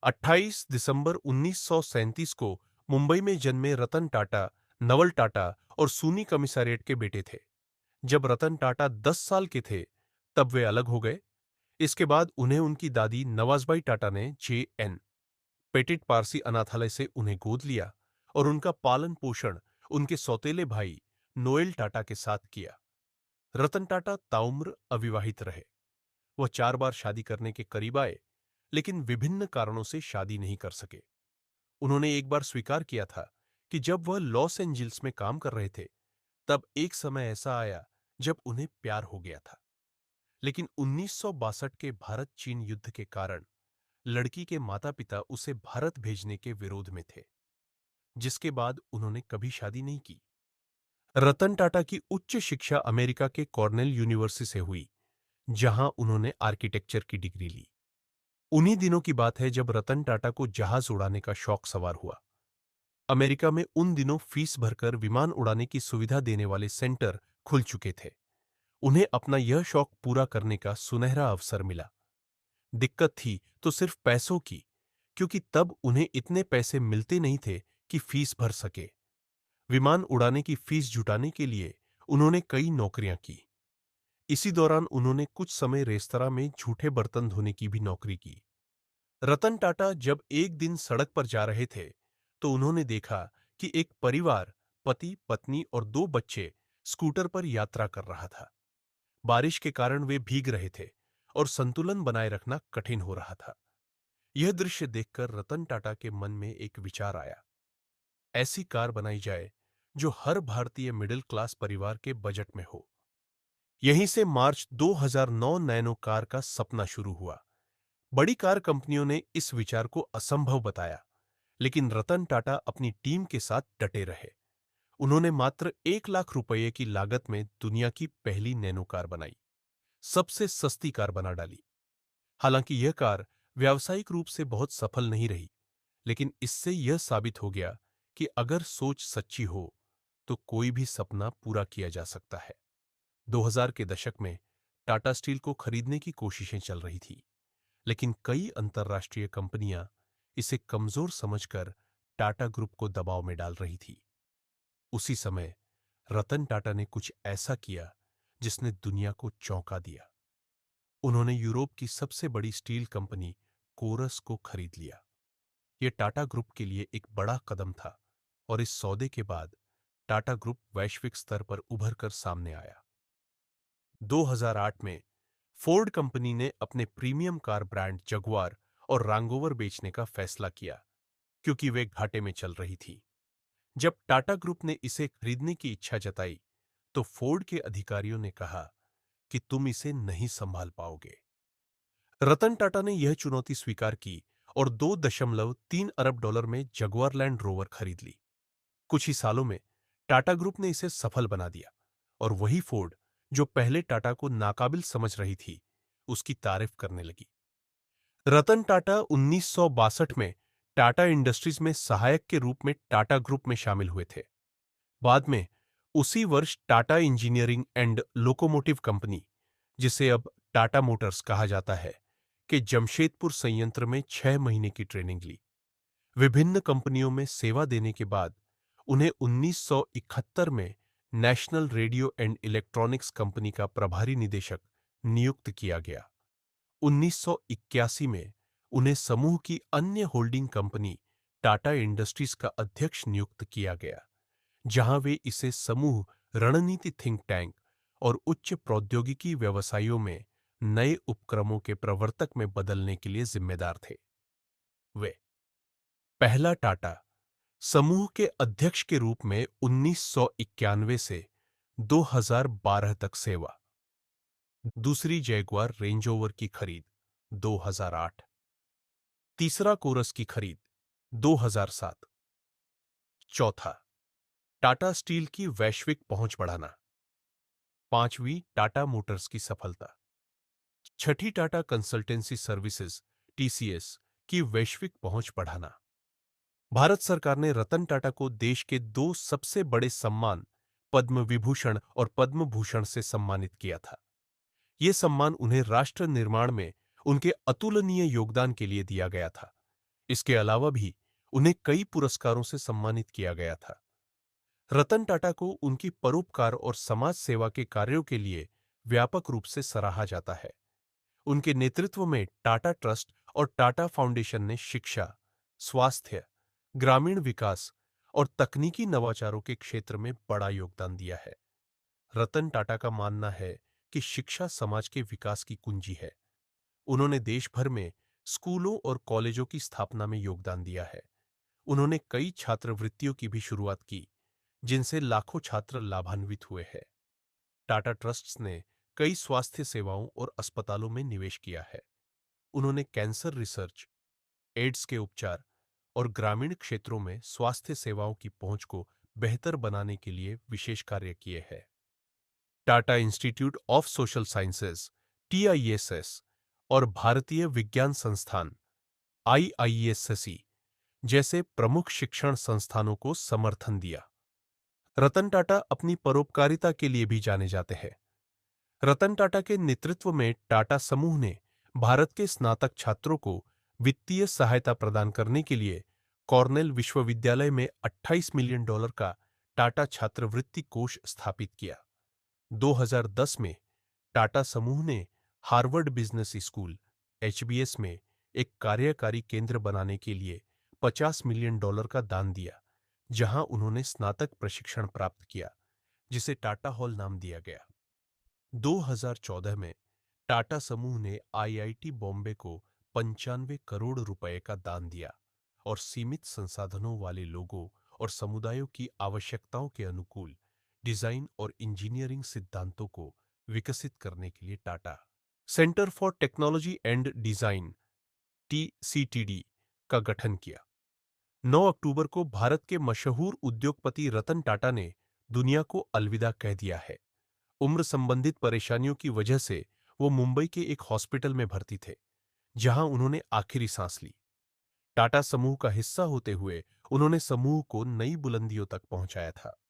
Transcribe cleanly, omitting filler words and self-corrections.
28 दिसंबर 1937 को मुंबई में जन्मे रतन टाटा, नवल टाटा और सूनी कमिश्नरेट के बेटे थे। जब रतन टाटा 10 साल के थे, तब वे अलग हो गए। इसके बाद उन्हें उनकी दादी नवाजबाई टाटा ने जे.एन. पेटिट पारसी अनाथालय से उन्हें गोद लिया और उनका पालन पोषण उनके सौतेले भाई नोएल टाटा के साथ किया। रतन टाटा ताउम्र अविवाहित रहे। वह 4 बार शादी करने के करीब आए, लेकिन विभिन्न कारणों से शादी नहीं कर सके। उन्होंने एक बार स्वीकार किया था कि जब वह लॉस एंजिल्स में काम कर रहे थे, तब एक समय ऐसा आया जब उन्हें प्यार हो गया था। लेकिन 1962 के भारत-चीन युद्ध के कारण लड़की के माता-पिता उसे भारत भेजने के विरोध में थे, जिसके बाद उन्होंने कभी शादी नहीं की। रतन टाटा की उच्च शिक्षा अमेरिका के कॉर्नेल यूनिवर्सिटी से हुई, जहां उन्होंने आर्किटेक्चर की डिग्री ली। उन्हीं दिनों की बात है जब रतन टाटा को जहाज उड़ाने का शौक सवार हुआ। अमेरिका में उन दिनों फीस भरकर विमान उड़ाने की सुविधा देने वाले सेंटर खुल चुके थे। उन्हें अपना यह शौक पूरा करने का सुनहरा अवसर मिला। दिक्कत थी तो सिर्फ पैसों की, क्योंकि तब उन्हें इतने पैसे मिलते नहीं थे कि फीस भर सके। विमान उड़ाने की फीस जुटाने के लिए उन्होंने कई नौकरियां की। इसी दौरान उन्होंने कुछ समय रेस्तरां में झूठे बर्तन धोने की भी नौकरी की। रतन टाटा जब एक दिन सड़क पर जा रहे थे, तो उन्होंने देखा कि एक परिवार, पति, पत्नी और 2 बच्चे स्कूटर पर यात्रा कर रहा था। बारिश के कारण वे भीग रहे थे और संतुलन बनाए रखना कठिन हो रहा था। यह दृश्य देखकर रतन टाटा के मन में एक विचार आया। ऐसी कार बनाई जाए जो हर भारतीय मिडिल क्लास परिवार के बजट में हो। यहीं से मार्च 2009 नैनो कार का सपना शुरू हुआ। बड़ी कार कंपनियों ने इस विचार को असंभव बताया, लेकिन रतन टाटा अपनी टीम के साथ डटे रहे। उन्होंने मात्र 1 लाख रुपये की लागत में दुनिया की पहली नैनो कार बनाई, सबसे सस्ती कार बना डाली। हालांकि यह कार व्यावसायिक रूप से बहुत सफल नहीं रही, लेकिन इससे यह साबित हो गया कि अगर सोच सच्ची हो, तो कोई भी सपना पूरा किया जा सकता है। 2000 के दशक में टाटा स्टील को खरीदने की कोशिशें चल रही थी, लेकिन कई अंतर्राष्ट्रीय कंपनियां इसे कमजोर समझकर टाटा ग्रुप को दबाव में डाल रही थी। उसी समय रतन टाटा ने कुछ ऐसा किया जिसने दुनिया को चौंका दिया। उन्होंने यूरोप की सबसे बड़ी स्टील कंपनी कोरस को खरीद लिया। यह टाटा ग्रुप के लिए एक बड़ा कदम था और इस सौदे के बाद टाटा ग्रुप वैश्विक स्तर पर उभर कर सामने आया। 2008 में फोर्ड कंपनी ने अपने प्रीमियम कार ब्रांड जगुआर और रैंगोवर बेचने का फैसला किया, क्योंकि वे घाटे में चल रही थी। जब टाटा ग्रुप ने इसे खरीदने की इच्छा जताई, तो फोर्ड के अधिकारियों ने कहा कि तुम इसे नहीं संभाल पाओगे। रतन टाटा ने यह चुनौती स्वीकार की और $2.3 अरब में जगुआर लैंड रोवर खरीद ली। कुछ ही सालों में टाटा ग्रुप ने इसे सफल बना दिया और वही फोर्ड, जो पहले टाटा को नाकाबिल समझ रही थी, उसकी तारीफ करने लगी। रतन टाटा 1962 में टाटा इंडस्ट्रीज में सहायक के रूप में टाटा ग्रुप में शामिल हुए थे। बाद में उसी वर्ष Tata engineering and locomotive company, जिसे अब टाटा मोटर्स कहा जाता है, के जमशेदपुर संयंत्र में 6 महीने की ट्रेनिंग ली। विभिन्न कंपनियों में सेवा देने के बाद उन्हें 1971 में national radio and electronics company का प्रभारी निदेशक नियुक्त किया गया। 1981 में उन्हें समूह की अन्य होल्डिंग कंपनी टाटा इंडस्ट्रीज का अध्यक्ष नियुक्त किया गया, जहां वे इसे समूह रणनीति थिंक टैंक और उच्च प्रौद्योगिकी व्यवसायों में नए उपक्रमों के प्रवर्तक में बदलने के लिए जिम्मेदार थे। वे पहला टाटा समूह के अध्यक्ष के रूप में 1991 से 2012 तक सेवा। दूसरी जैगुआर रेंज रोवर की खरीद 2008। तीसरा कोरस की खरीद 2007। चौथा टाटा स्टील की वैश्विक पहुंच बढ़ाना। पांचवी टाटा मोटर्स की सफलता। छठी टाटा कंसल्टेंसी सर्विसेज टीसीएस की वैश्विक पहुंच बढ़ाना। भारत सरकार ने रतन टाटा को देश के 2 सबसे बड़े सम्मान पद्म विभूषण और पद्म भूषण से सम्मानित किया था। ये सम्मान उन्हें राष्ट्र निर्माण में उनके अतुलनीय योगदान के लिए दिया गया था। इसके अलावा भी उन्हें कई पुरस्कारों से सम्मानित किया गया था। रतन टाटा को उनकी परोपकार और समाज सेवा के कार्यों के लिए व्यापक रूप से सराहा जाता है। उनके नेतृत्व में टाटा ट्रस्ट और टाटा फाउंडेशन ने शिक्षा, स्वास्थ्य, ग्रामीण विकास और तकनीकी नवाचारों के क्षेत्र में बड़ा योगदान दिया है। रतन टाटा का मानना है कि शिक्षा समाज के विकास की कुंजी है। उन्होंने देश भर में स्कूलों और कॉलेजों की स्थापना में योगदान दिया है। उन्होंने कई छात्रवृत्तियों की भी शुरुआत की, जिनसे लाखों छात्र लाभान्वित हुए हैं। टाटा ट्रस्ट्स ने कई स्वास्थ्य सेवाओं और अस्पतालों में निवेश किया है। उन्होंने कैंसर रिसर्च, एड्स के उपचार और ग्रामीण क्षेत्रों में स्वास्थ्य सेवाओं की पहुंच को बेहतर बनाने के लिए विशेष कार्य किए हैं। Tata institute of social sciences (TISS) और भारतीय विज्ञान संस्थान (IISc) जैसे प्रमुख शिक्षण संस्थानों को समर्थन दिया। रतन टाटा अपनी परोपकारिता के लिए भी जाने जाते हैं। रतन टाटा के नेतृत्व में टाटा समूह ने भारत के स्नातक छात्रों को वित्तीय सहायता प्रदान करने के लिए कॉर्नेल विश्वविद्यालय में $28 मिलियन का टाटा छात्रवृत्ति कोष स्थापित किया। 2010 में टाटा समूह ने हार्वर्ड बिजनेस स्कूल (HBS) में एक कार्यकारी केंद्र बनाने के लिए $50 मिलियन का दान दिया, जहां उन्होंने स्नातक प्रशिक्षण प्राप्त किया, जिसे टाटा हॉल नाम दिया गया। 2014 में टाटा समूह ने IIT बॉम्बे को 95 करोड़ रुपए का दान दिया और सीमित संसाधनों वाले लोगों और समुदायों की आवश्यकताओं के अनुकूल डिजाइन और इंजीनियरिंग सिद्धांतों को विकसित करने के लिए Tata centre for technology and design (TCTD) का गठन किया। 9 अक्टूबर को भारत के मशहूर उद्योगपति रतन टाटा ने दुनिया को अलविदा कह दिया है। उम्र संबंधित परेशानियों की वजह से वो मुंबई के एक हॉस्पिटल में भर्ती थे, जहां उन्होंने आखिरी सांस ली। टाटा समूह का हिस्सा होते हुए उन्होंने समूह को नई बुलंदियों तक पहुंचाया था।